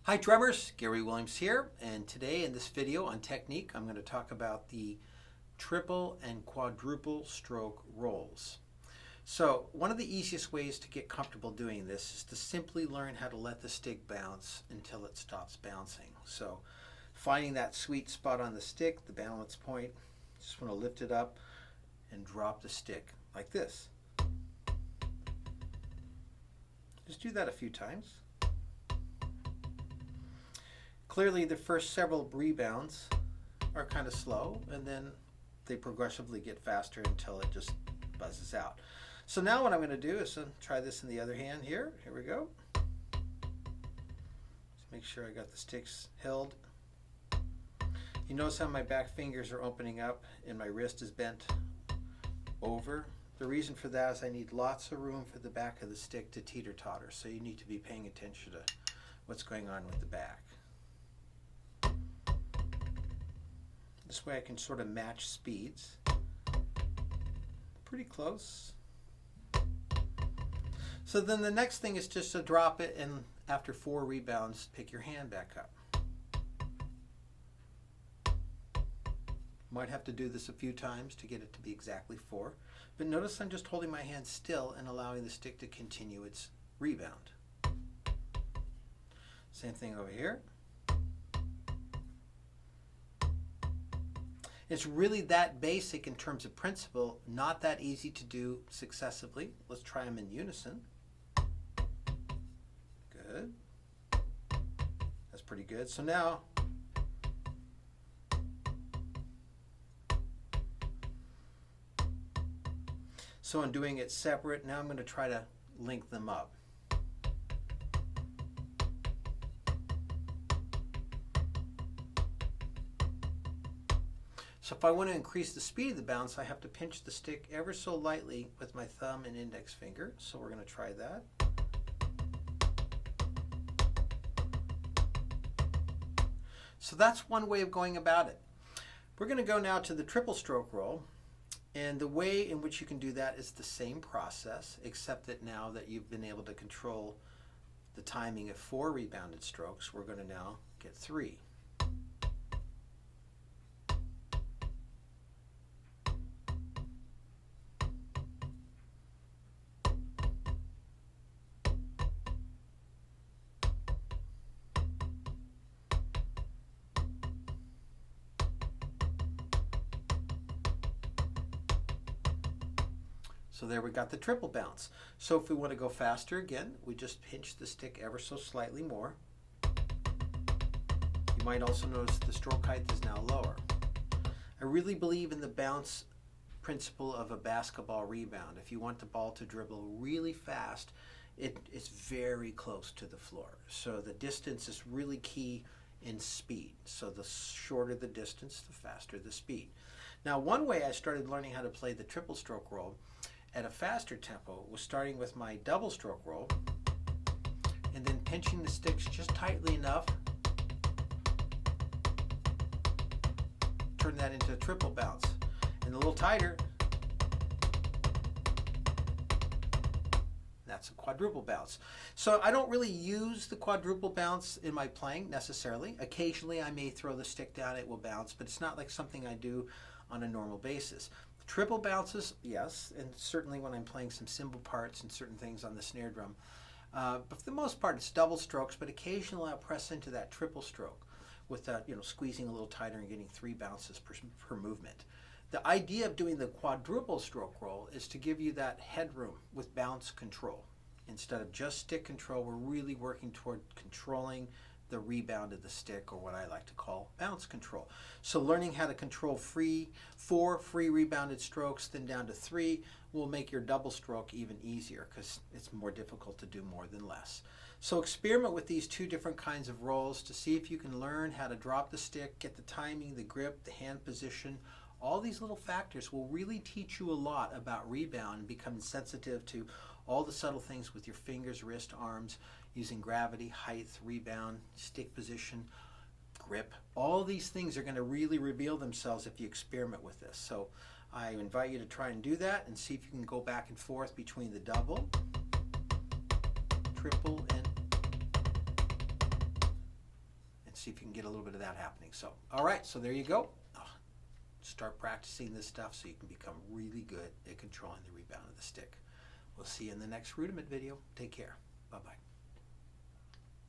Hi drummers, Garey Williams here, and today in this video on technique I'm going to talk about the triple and quadruple stroke rolls. So one of the easiest ways to get comfortable doing this is to simply learn how to let the stick bounce until it stops bouncing. So finding that sweet spot on the stick, the balance point, just want to lift it up and drop the stick like this. Just do that a few times. Clearly the first several rebounds are kind of slow, and then they progressively get faster until it just buzzes out. So now what I'm going to do is try this in the other hand here. Here we go. Just make sure I got the sticks held. You notice how my back fingers are opening up and my wrist is bent over. The reason for that is I need lots of room for the back of the stick to teeter-totter, so you need to be paying attention to what's going on with the back. This way I can sort of match speeds. Pretty close. So then the next thing is just to drop it, and after 4 rebounds, pick your hand back up. Might have to do this a few times to get it to be exactly 4. But notice I'm just holding my hand still and allowing the stick to continue its rebound. Same thing over here. It's really that basic in terms of principle, not that easy to do successively. Let's try them in unison. Good. That's pretty good. So now, I'm doing it separate. Now I'm going to try to link them up. So if I want to increase the speed of the bounce, I have to pinch the stick ever so lightly with my thumb and index finger. So we're going to try that. So that's one way of going about it. We're going to go now to the triple stroke roll. And the way in which you can do that is the same process, except that now that you've been able to control the timing of 4 rebounded strokes, we're going to now get 3. So there we got the triple bounce. So if we want to go faster again, we just pinch the stick ever so slightly more. You might also notice the stroke height is now lower. I really believe in the bounce principle of a basketball rebound. If you want the ball to dribble really fast, it's very close to the floor. So the distance is really key in speed. So the shorter the distance, the faster the speed. Now one way I started learning how to play the triple stroke roll at a faster tempo was starting with my double stroke roll and then pinching the sticks just tightly enough, turn that into a triple bounce, and a little tighter, that's a quadruple bounce. So I don't really use the quadruple bounce in my playing necessarily. Occasionally I may throw the stick down, it will bounce, but it's not like something I do on a normal basis. Triple bounces, yes, and certainly when I'm playing some cymbal parts and certain things on the snare drum. But for the most part, it's double strokes, but occasionally I'll press into that triple stroke with squeezing a little tighter and getting 3 bounces per movement. The idea of doing the quadruple stroke roll is to give you that headroom with bounce control. Instead of just stick control, we're really working toward controlling the rebound of the stick, or what I like to call bounce control. So learning how to control 4 free rebounded strokes, then down to 3, will make your double stroke even easier because it's more difficult to do more than less. So experiment with these 2 different kinds of rolls to see if you can learn how to drop the stick, get the timing, the grip, the hand position. All these little factors will really teach you a lot about rebound and becoming sensitive to all the subtle things with your fingers, wrist, arms, using gravity, height, rebound, stick position, grip. All these things are going to really reveal themselves if you experiment with this. So I invite you to try and do that and see if you can go back and forth between the double, triple, and see if you can get a little bit of that happening. So, all right, so there you go. Start practicing this stuff so you can become really good at controlling the rebound of the stick. We'll see you in the next rudiment video. Take care. Bye-bye.